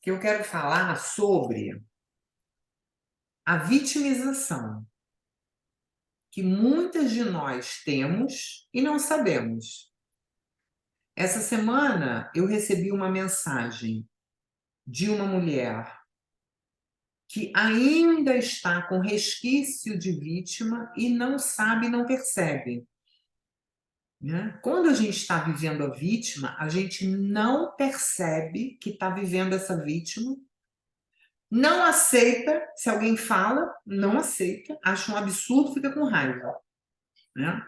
que eu quero falar sobre a vitimização que muitas de nós temos e não sabemos. Essa semana eu recebi uma mensagem de uma mulher que ainda está com resquício de vítima e não sabe, não percebe. Né? Quando a gente está vivendo a vítima, a gente não percebe que está vivendo essa vítima, não aceita, se alguém fala, não aceita, acha um absurdo, fica com raiva. Né?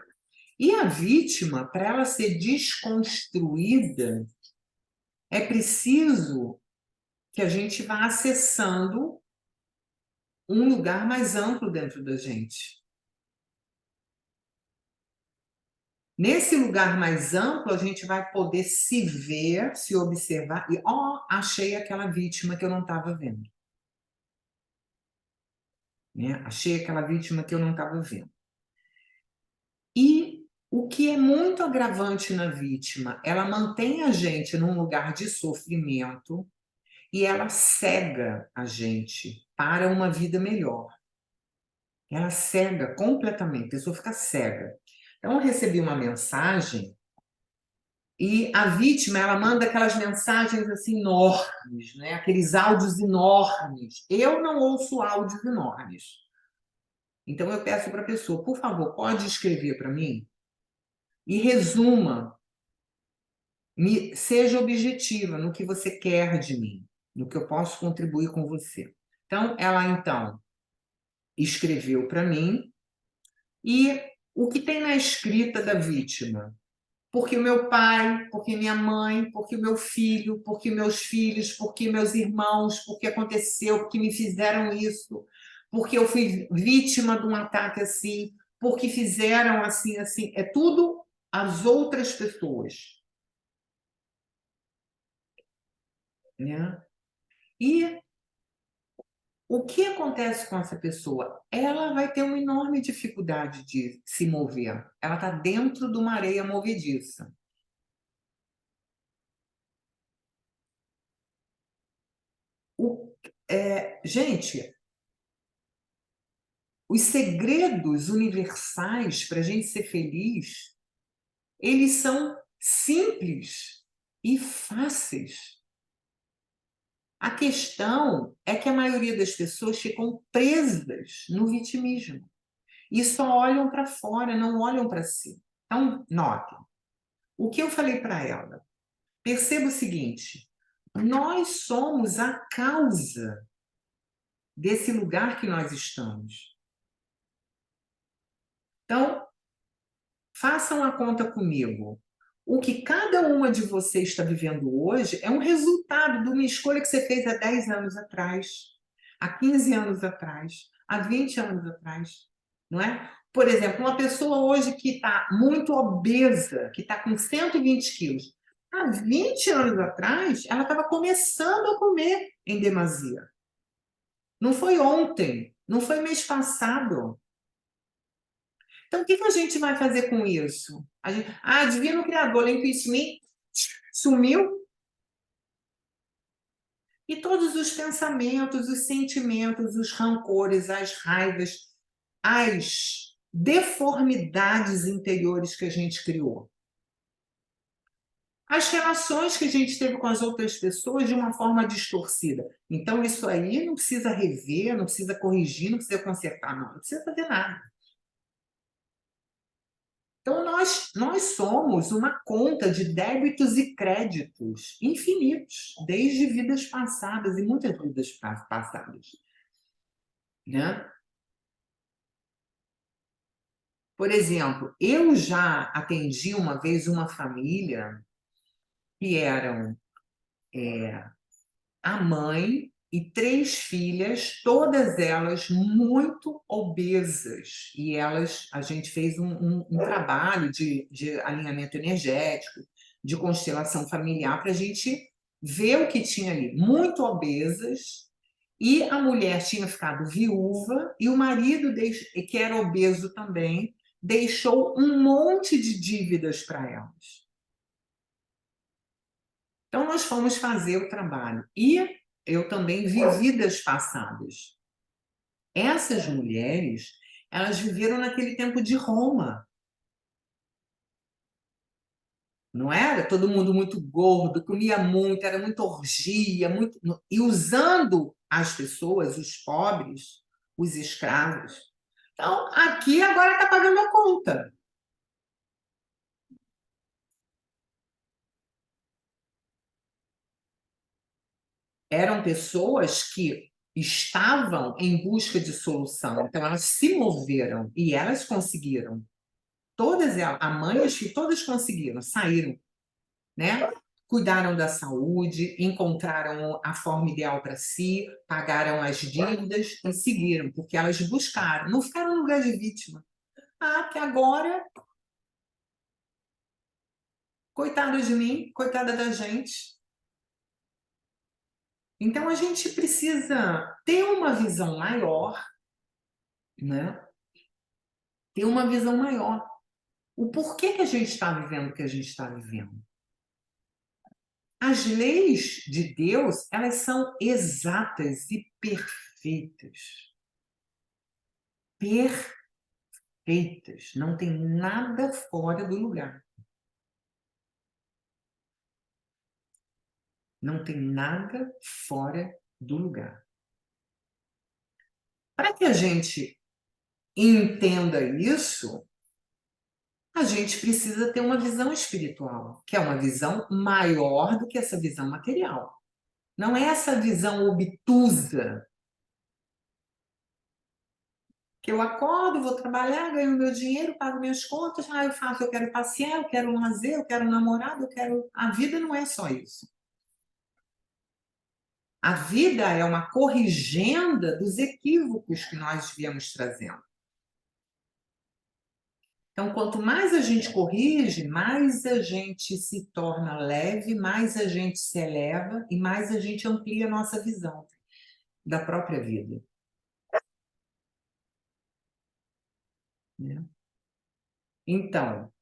E a vítima, para ela ser desconstruída, é preciso que a gente vá acessando um lugar mais amplo dentro da gente. Nesse lugar mais amplo, a gente vai poder se ver, se observar e, achei aquela vítima que eu não estava vendo. Né? Achei aquela vítima que eu não estava vendo. E o que é muito agravante na vítima, ela mantém a gente num lugar de sofrimento e ela cega a gente para uma vida melhor. Ela cega completamente, a pessoa fica cega. Então, eu recebi uma mensagem e a vítima, ela manda aquelas mensagens assim enormes, né? Aqueles áudios enormes. Eu não ouço áudios enormes. Então, eu peço para a pessoa, por favor, pode escrever para mim e resuma, seja objetiva no que você quer de mim, no que eu posso contribuir com você. Então, ela escreveu para mim e o que tem na escrita da vítima? Porque o meu pai, porque minha mãe, porque o meu filho, porque meus filhos, porque meus irmãos, porque aconteceu, porque me fizeram isso, porque eu fui vítima de um ataque assim, porque fizeram assim, assim. É tudo as outras pessoas. Né? E o que acontece com essa pessoa? Ela vai ter uma enorme dificuldade de se mover. Ela está dentro de uma areia movediça. Gente, os segredos universais para a gente ser feliz, eles são simples e fáceis. A questão é que a maioria das pessoas ficam presas no vitimismo e só olham para fora, não olham para si. Então, notem, o que eu falei para ela? Perceba o seguinte, nós somos a causa desse lugar que nós estamos. Então, façam a conta comigo. O que cada uma de vocês está vivendo hoje é um resultado de uma escolha que você fez há 10 anos atrás, há 15 anos atrás, há 20 anos atrás, não é? Por exemplo, uma pessoa hoje que está muito obesa, que está com 120 quilos, há 20 anos atrás, ela estava começando a comer em demasia. Não foi ontem, não foi mês passado. Então, o que a gente vai fazer com isso? Divino Criador, limpa isso em mim, sumiu. E todos os pensamentos, os sentimentos, os rancores, as raivas, as deformidades interiores que a gente criou. As relações que a gente teve com as outras pessoas de uma forma distorcida. Então, isso aí não precisa rever, não precisa corrigir, não precisa consertar, não precisa fazer nada. Então, nós somos uma conta de débitos e créditos infinitos, desde vidas passadas e muitas vidas passadas. Né? Por exemplo, eu já atendi uma vez uma família que eram a mãe e 3 filhas, todas elas muito obesas. E a gente fez um trabalho de alinhamento energético, de constelação familiar, para a gente ver o que tinha ali. Muito obesas, e a mulher tinha ficado viúva, e o marido, que era obeso também, deixou um monte de dívidas para elas. Então, nós fomos fazer o trabalho. E eu também vi vidas passadas. Essas mulheres, elas viveram naquele tempo de Roma. Não era? Todo mundo muito gordo, comia muito, era muita orgia, muito... e usando as pessoas, os pobres, os escravos. Então, aqui agora está pagando a conta. Eram pessoas que estavam em busca de solução, então elas se moveram e elas conseguiram. Todas elas, a mãe e os filhos, todas conseguiram, saíram, né? Cuidaram da saúde, encontraram a forma ideal para si, pagaram as dívidas e seguiram, porque elas buscaram, não ficaram no lugar de vítima. Ah, que agora, coitada de mim, coitada da gente. Então a gente precisa ter uma visão maior, né? Ter uma visão maior. O porquê que a gente está vivendo o que a gente está vivendo? As leis de Deus, elas são exatas e perfeitas. Perfeitas. Não tem nada fora do lugar. Não tem nada fora do lugar. Para que a gente entenda isso, a gente precisa ter uma visão espiritual, que é uma visão maior do que essa visão material. Não é essa visão obtusa que eu acordo, vou trabalhar, ganho meu dinheiro, pago minhas contas, eu faço, eu quero passear, eu quero um lazer, eu quero um namorado, eu quero... A vida não é só isso. A vida é uma corrigenda dos equívocos que nós viemos trazendo. Então, quanto mais a gente corrige, mais a gente se torna leve, mais a gente se eleva e mais a gente amplia a nossa visão da própria vida. Né? Então,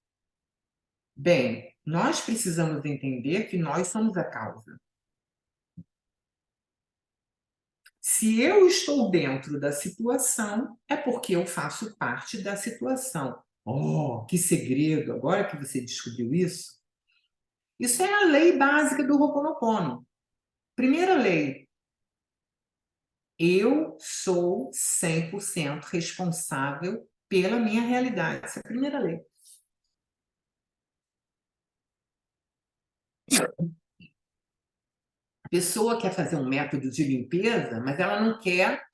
bem, nós precisamos entender que nós somos a causa. Se eu estou dentro da situação, é porque eu faço parte da situação. Oh, que segredo! Agora que você descobriu isso, isso é a lei básica do Ho'oponopono. Primeira lei, eu sou 100% responsável pela minha realidade. Essa é a primeira lei. A pessoa quer fazer um método de limpeza, mas ela não quer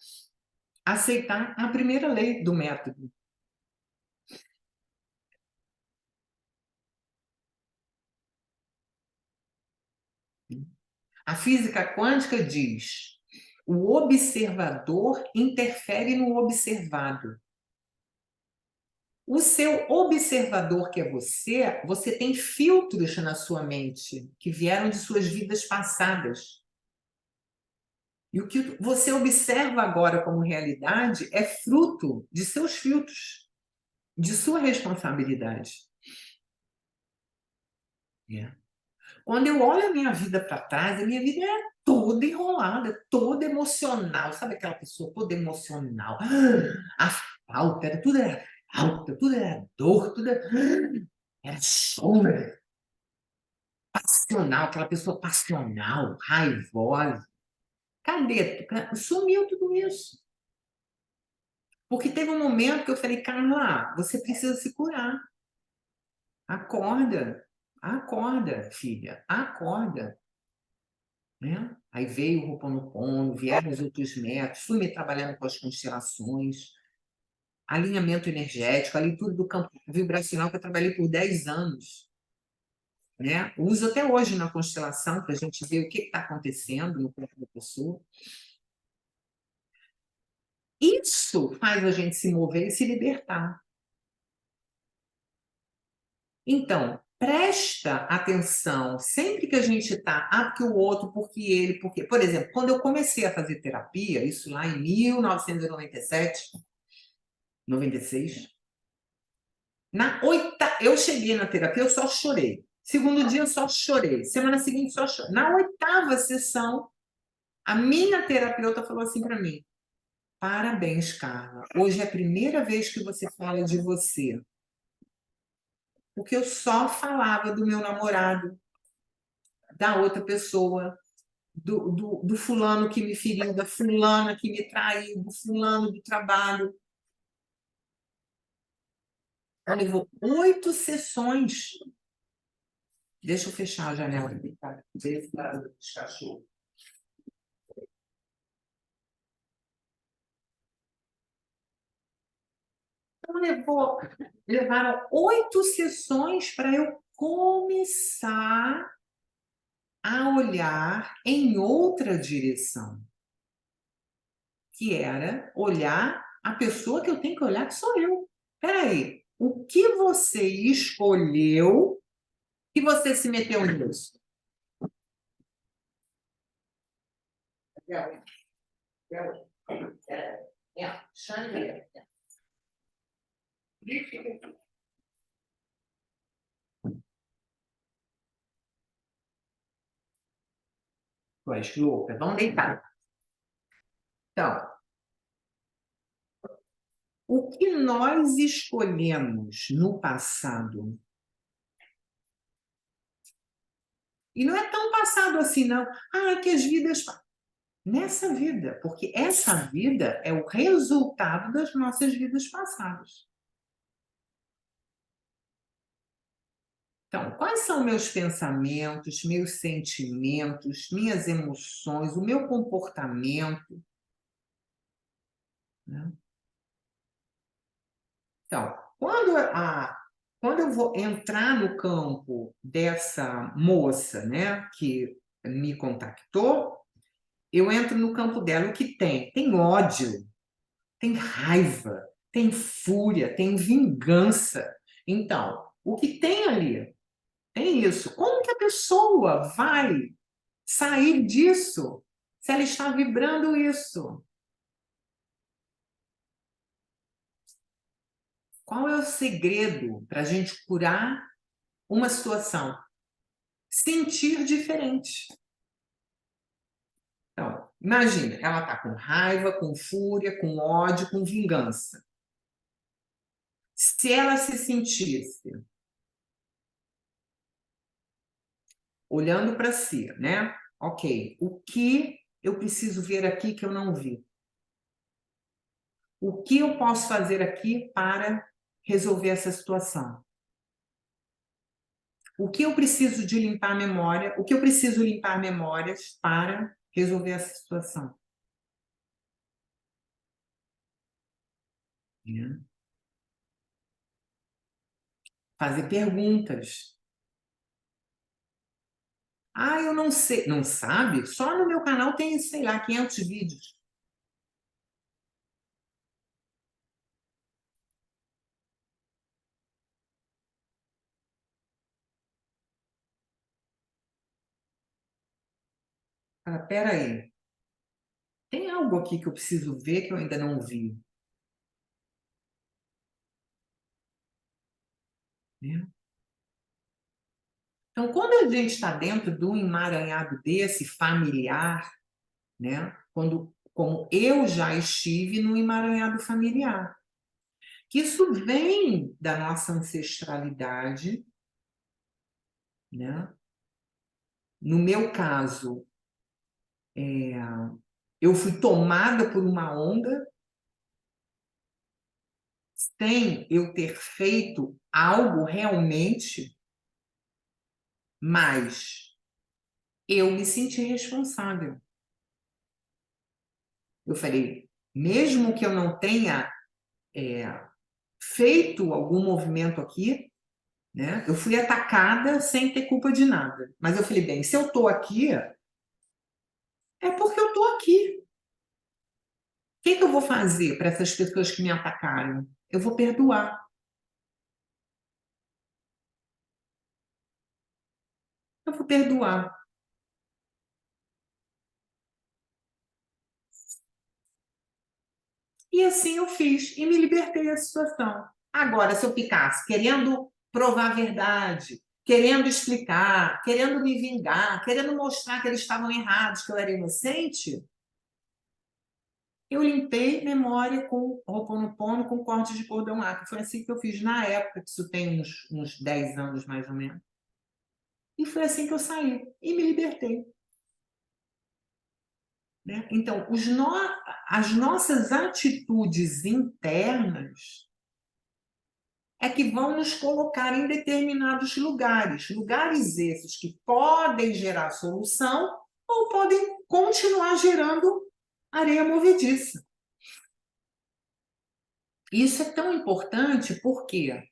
aceitar a primeira lei do método. A física quântica diz: o observador interfere no observado. O seu observador, que é você, você tem filtros na sua mente que vieram de suas vidas passadas. E o que você observa agora como realidade é fruto de seus filtros, de sua responsabilidade. É. Quando eu olho a minha vida para trás, a minha vida é toda enrolada, toda emocional. Sabe aquela pessoa toda emocional? A falta, tudo era falta, tudo era dor, tudo era sombra. Passional, aquela pessoa passional, raivosa. Cadê? Sumiu tudo isso. Porque teve um momento que eu falei, Carla, você precisa se curar. Acorda, acorda, filha, acorda. Né? Aí veio o Ho'oponopono, vieram os outros métodos, fui me trabalhando com as constelações, alinhamento energético, a leitura do campo vibracional que eu trabalhei por 10 anos. Né? Uso até hoje na constelação para a gente ver o que está acontecendo no corpo da pessoa. Isso faz a gente se mover e se libertar. Então, presta atenção sempre que a gente está, porque o outro, porque ele, porque... Por exemplo, quando eu comecei a fazer terapia, isso lá em 1997, 96, eu cheguei na terapia, eu só chorei. Segundo dia, eu só chorei. Semana seguinte, só chorei. Na 8ª sessão, A minha terapeuta falou assim para mim: parabéns, Carla. Hoje é a primeira vez que você fala de você. Porque eu só falava do meu namorado, da outra pessoa, do fulano que me feriu, da fulana que me traiu, do fulano do trabalho. Ela levou 8 sessões. Deixa eu fechar a janela aqui, tá? Ver se tá os cachorros. Então, levaram 8 sessões para eu começar a olhar em outra direção, que era olhar a pessoa que eu tenho que olhar, que sou eu. Espera aí, o que você escolheu que você se meteu nisso? Tu és louca, vamos deitar. Então, o que nós escolhemos no passado, e não é tão passado assim, não. Ah, que as vidas. Nessa vida, porque essa vida é o resultado das nossas vidas passadas. Então, quais são meus pensamentos, meus sentimentos, minhas emoções, o meu comportamento, né? Então, quando eu vou entrar no campo dessa moça, né, que me contactou, eu entro no campo dela. O que tem? Tem ódio, tem raiva, tem fúria, tem vingança. Então, o que tem ali? Tem isso. Como que a pessoa vai sair disso se ela está vibrando isso? Qual é o segredo para a gente curar uma situação? Sentir diferente. Então, imagina, ela está com raiva, com fúria, com ódio, com vingança. Se ela se sentisse olhando para si, né? Ok, o que eu preciso ver aqui que eu não vi? O que eu posso fazer aqui para resolver essa situação? O que eu preciso de limpar a memória? O que eu preciso limpar memórias para resolver essa situação? Né? Fazer perguntas. Ah, eu não sei. Não sabe? Só no meu canal tem, sei lá, 500 vídeos. Ah, peraí. Tem algo aqui que eu preciso ver que eu ainda não vi. Né? Então, quando a gente está dentro de um emaranhado desse familiar, né? Como eu já estive no emaranhado familiar, que isso vem da nossa ancestralidade, né? No meu caso, eu fui tomada por uma onda sem eu ter feito algo realmente, mas eu me senti responsável. Eu falei, mesmo que eu não tenha feito algum movimento aqui, né? Eu fui atacada sem ter culpa de nada. Mas eu falei, bem, se eu estou aqui, é porque eu estou aqui. O que eu vou fazer para essas pessoas que me atacaram? Eu vou perdoar. Eu vou perdoar. E assim eu fiz e me libertei da situação. Agora, se eu ficasse querendo provar a verdade, querendo explicar, querendo me vingar, querendo mostrar que eles estavam errados, que eu era inocente, eu limpei memória com Ho'oponopono, com corte de cordão acro. Foi assim que eu fiz na época, que isso tem uns 10 anos mais ou menos. E foi assim que eu saí e me libertei. Né? Então, as nossas atitudes internas é que vão nos colocar em determinados lugares. Lugares esses que podem gerar solução ou podem continuar gerando areia movediça. Isso é tão importante porque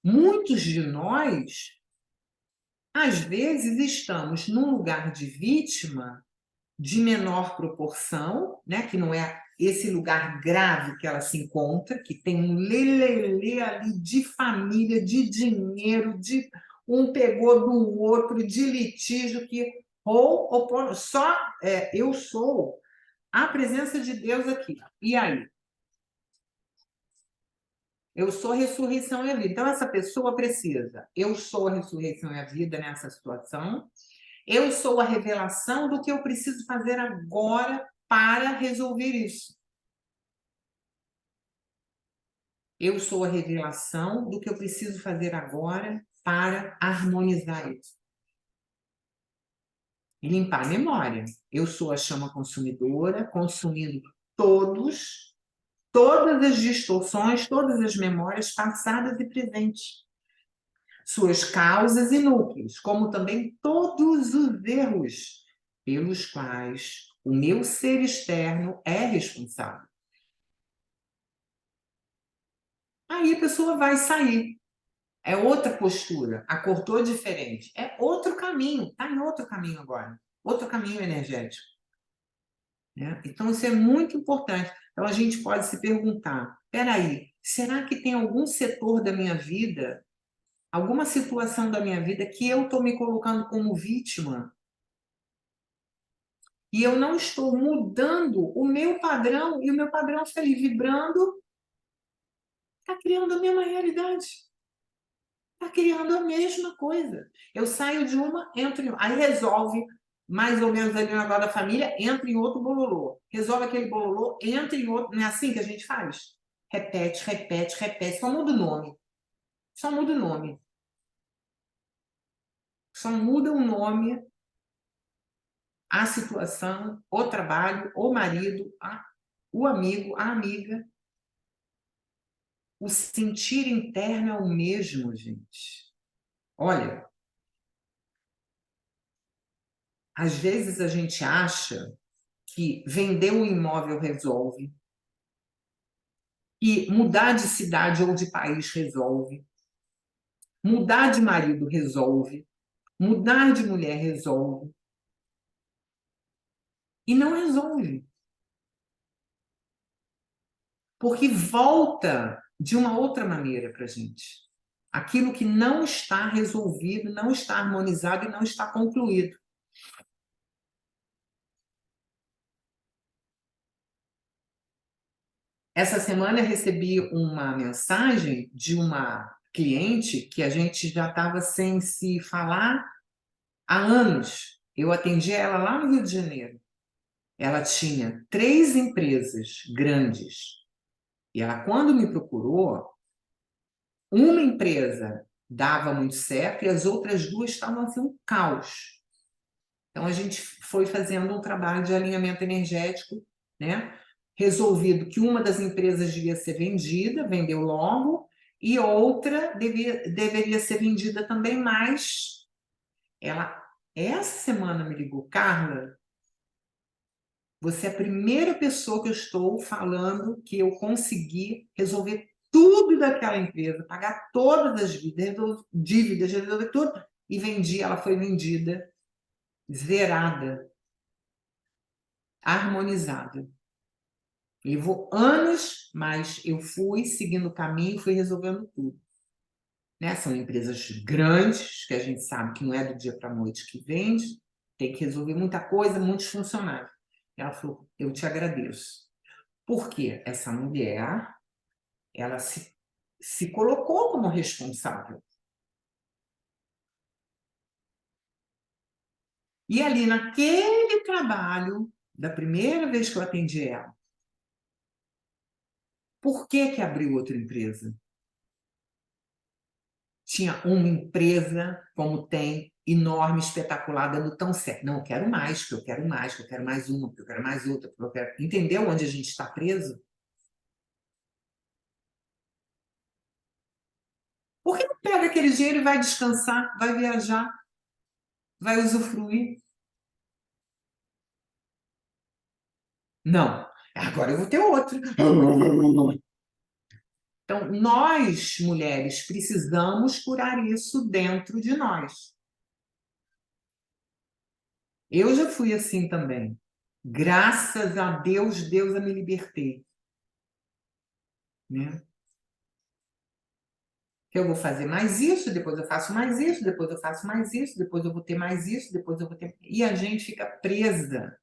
muitos de nós, às vezes, estamos num lugar de vítima de menor proporção, né, que não é esse lugar grave que ela se encontra, que tem um lelelê ali de família, de dinheiro, de um pegou do outro, de litígio, que ou só eu sou a presença de Deus aqui. E aí? Eu sou a ressurreição e a vida. Então, essa pessoa precisa. Eu sou a ressurreição e a vida nessa situação. Eu sou a revelação do que eu preciso fazer agora para resolver isso. Eu sou a revelação do que eu preciso fazer agora para harmonizar isso. E limpar a memória. Eu sou a chama consumidora, consumindo todas as distorções, todas as memórias passadas e presentes. Suas causas e núcleos, como também todos os erros pelos quais o meu ser externo é responsável. Aí a pessoa vai sair. É outra postura, acordou diferente. É outro caminho, está em outro caminho agora. Outro caminho energético. Né? Então, isso é muito importante. Então, a gente pode se perguntar, peraí, será que tem algum setor da minha vida, alguma situação da minha vida que eu estou me colocando como vítima e eu não estou mudando o meu padrão e o meu padrão está ali vibrando, está criando a mesma realidade. Está criando a mesma coisa. Eu saio de uma, entro em outra. Aí resolve, mais ou menos ali no negócio da família, entra em outro bololô. Resolve aquele bololô, entra em outro. Não é assim que a gente faz? Repete, repete, repete. Só muda o nome. Só muda o nome. Só muda o nome, a situação, o trabalho, o marido, o amigo, a amiga. O sentir interno é o mesmo, gente. Olha, às vezes a gente acha que vender um imóvel resolve, que mudar de cidade ou de país resolve, mudar de marido resolve, mudar de mulher resolve. E não resolve. Porque volta de uma outra maneira para a gente. Aquilo que não está resolvido, não está harmonizado e não está concluído. Essa semana eu recebi uma mensagem de uma cliente que a gente já estava sem se falar há anos. Eu atendi ela lá no Rio de Janeiro. Ela tinha 3 empresas grandes. E ela, quando me procurou, uma empresa dava muito certo e as outras 2 estavam assim um caos. Então a gente foi fazendo um trabalho de alinhamento energético, né? Resolvido que uma das empresas devia ser vendida, vendeu logo, e outra deveria ser vendida também, mas ela essa semana me ligou, Carla, você é a primeira pessoa que eu estou falando que eu consegui resolver tudo daquela empresa, pagar todas as dívidas, resolver tudo, e vendi, ela foi vendida, zerada, harmonizada. Levou anos, mas eu fui seguindo o caminho, fui resolvendo tudo. Né? São empresas grandes, que a gente sabe que não é do dia para a noite que vende, tem que resolver muita coisa, muitos funcionários. Ela falou, eu te agradeço. Porque essa mulher, ela se colocou como responsável. E ali, naquele trabalho, da primeira vez que eu atendi ela, por que que abriu outra empresa? Tinha uma empresa, como tem, enorme, espetacular, dando tão certo. Não, eu quero mais, porque eu quero mais, porque eu quero mais uma, porque eu quero mais outra, porque eu quero... Entendeu onde a gente está preso? Por que não pega aquele dinheiro e vai descansar, vai viajar, vai usufruir? Não, agora eu vou ter outro. Então, nós, mulheres, precisamos curar isso dentro de nós. Eu já fui assim também. Graças a Deus, Deus eu me libertei, né? Que eu vou fazer mais isso, depois eu faço mais isso, depois eu faço mais isso, depois eu vou ter mais isso, depois eu vou ter... E a gente fica presa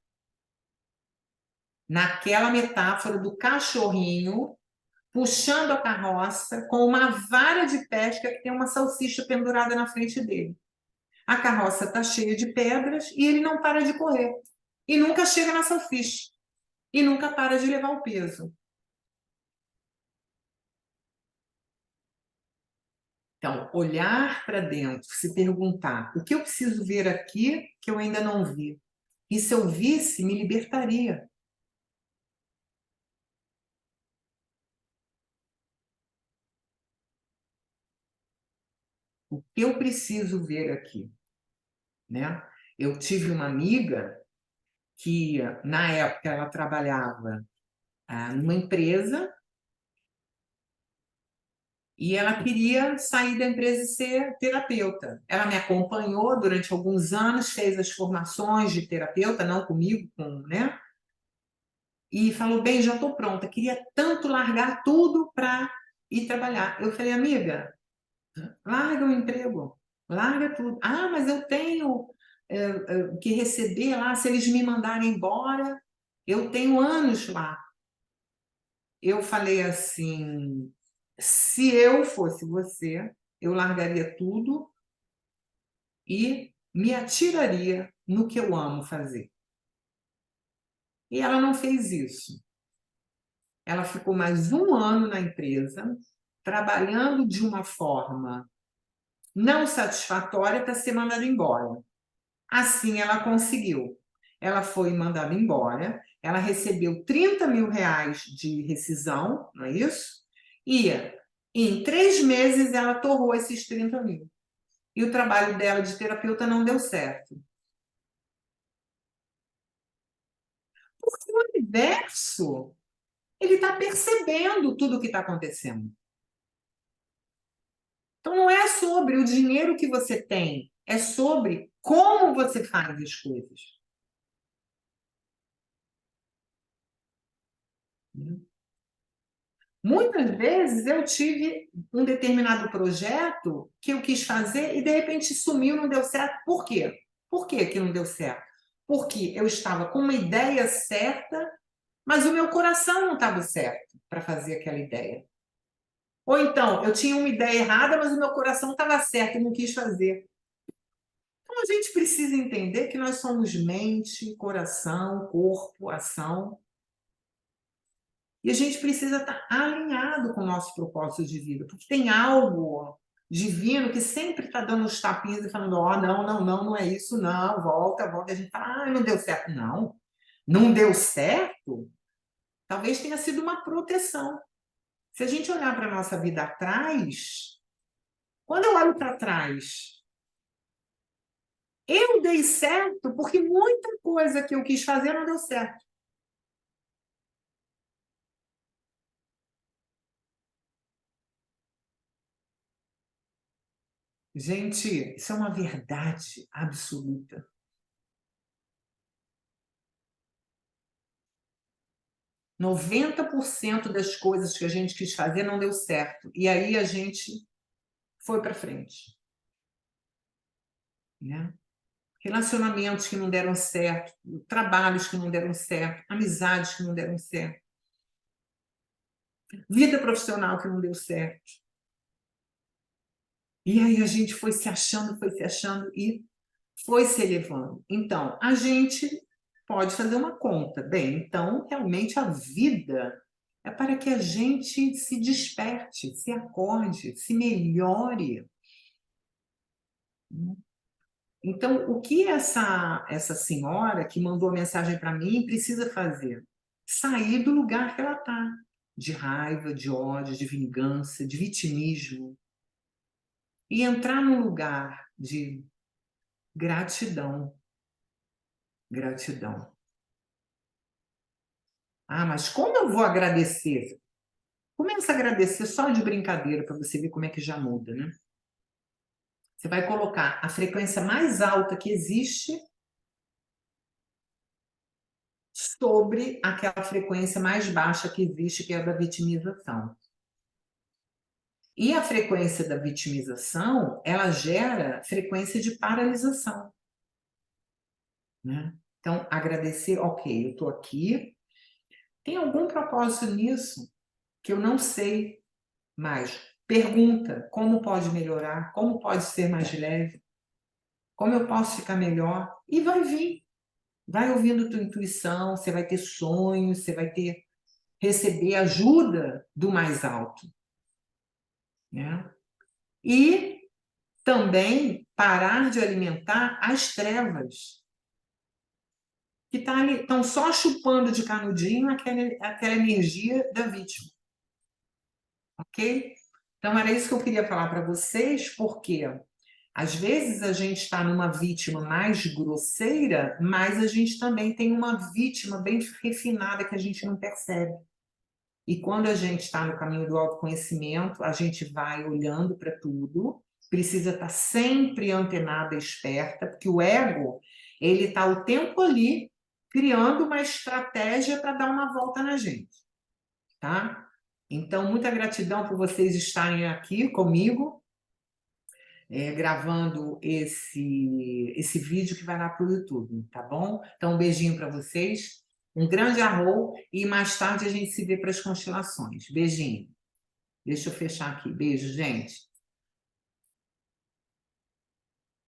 naquela metáfora do cachorrinho puxando a carroça com uma vara de pesca que tem uma salsicha pendurada na frente dele. A carroça está cheia de pedras e ele não para de correr. E nunca chega na salsicha. E nunca para de levar o peso. Então, olhar para dentro, se perguntar: o que eu preciso ver aqui que eu ainda não vi? E se eu visse, me libertaria. O que eu preciso ver aqui? Né? Eu tive uma amiga que, na época, ela trabalhava numa empresa e ela queria sair da empresa e ser terapeuta. Ela me acompanhou durante alguns anos, fez as formações de terapeuta, não comigo, né? E falou: bem, já estou pronta, queria tanto largar tudo para ir trabalhar. Eu falei: amiga, larga o emprego, larga tudo. Ah, mas eu tenho que receber lá, se eles me mandarem embora, eu tenho anos lá. Eu falei assim: se eu fosse você, eu largaria tudo e me atiraria no que eu amo fazer. E ela não fez isso. Ela ficou mais um ano na empresa, trabalhando de uma forma não satisfatória para ser mandada embora. Assim ela conseguiu. Ela foi mandada embora, ela recebeu 30 mil reais de rescisão, não é isso? E em 3 meses ela torrou esses 30 mil. E o trabalho dela de terapeuta não deu certo. Porque o universo, ele está percebendo tudo o que está acontecendo. Então não é sobre o dinheiro que você tem, é sobre como você faz as coisas. Muitas vezes eu tive um determinado projeto que eu quis fazer e de repente sumiu, não deu certo. Por quê? Por que que não deu certo? Porque eu estava com uma ideia certa, mas o meu coração não estava certo para fazer aquela ideia. Ou então, eu tinha uma ideia errada, mas o meu coração estava certo e não quis fazer. Então a gente precisa entender que nós somos mente, coração, corpo, ação. E a gente precisa estar alinhado com o nosso propósito de vida, porque tem algo divino que sempre está dando os tapinhas e falando: ó, oh, não, não, não, não é isso, não, volta, volta. E a gente fala: ah, não deu certo. Não, não deu certo, talvez tenha sido uma proteção. Se a gente olhar para a nossa vida atrás, quando eu olho para trás, eu dei certo porque muita coisa que eu quis fazer não deu certo. Gente, isso é uma verdade absoluta. 90% das coisas que a gente quis fazer não deu certo. E aí a gente foi para frente. Né? Relacionamentos que não deram certo, trabalhos que não deram certo, amizades que não deram certo, vida profissional que não deu certo. E aí a gente foi se achando e foi se elevando. Então, a gente pode fazer uma conta. Bem, então, realmente a vida é para que a gente se desperte, se acorde, se melhore. Então, o que essa senhora que mandou a mensagem para mim precisa fazer? Sair do lugar que ela está, de raiva, de ódio, de vingança, de vitimismo, e entrar num lugar de gratidão. Gratidão. Ah, mas como eu vou agradecer? Começa a agradecer só de brincadeira para você ver como é que já muda, né? Você vai colocar a frequência mais alta que existe sobre aquela frequência mais baixa que existe, que é a da vitimização. E a frequência da vitimização, ela gera frequência de paralisação, né? Então, agradecer, ok, eu estou aqui, tem algum propósito nisso que eu não sei, mas pergunta como pode melhorar, como pode ser mais leve, como eu posso ficar melhor, e vai vir. Vai ouvindo tua intuição, você vai ter sonhos, você vai receber ajuda do mais alto, né? E também parar de alimentar as trevas, que estão só chupando de canudinho aquela energia da vítima, ok? Então, era isso que eu queria falar para vocês, porque às vezes a gente está numa vítima mais grosseira, mas a gente também tem uma vítima bem refinada que a gente não percebe. E quando a gente está no caminho do autoconhecimento, a gente vai olhando para tudo, precisa estar sempre antenada, esperta, porque o ego, ele está o tempo ali criando uma estratégia para dar uma volta na gente, tá? Então, muita gratidão por vocês estarem aqui comigo, gravando esse vídeo que vai lá para o YouTube, tá bom? Então, um beijinho para vocês, um grande arro e mais tarde a gente se vê para as constelações. Beijinho. Deixa eu fechar aqui. Beijo, gente.